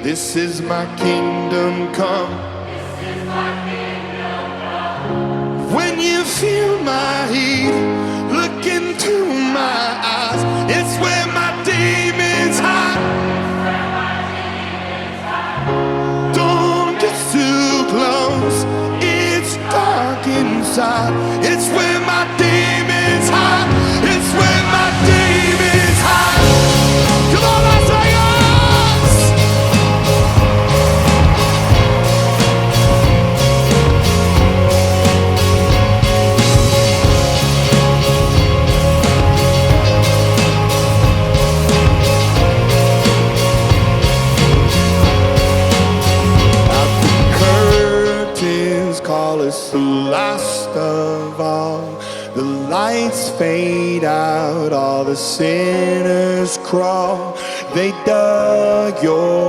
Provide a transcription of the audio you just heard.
This is my kingdom come. When you feel my heat, look into my eyes. It's where my demons hide. Don't get too close, it's dark inside. It's where my demons hide. It's where my demons hide. Come on, Las Vegas! Call us the last of all. The lights fade out, all the sinners crawl. They dug your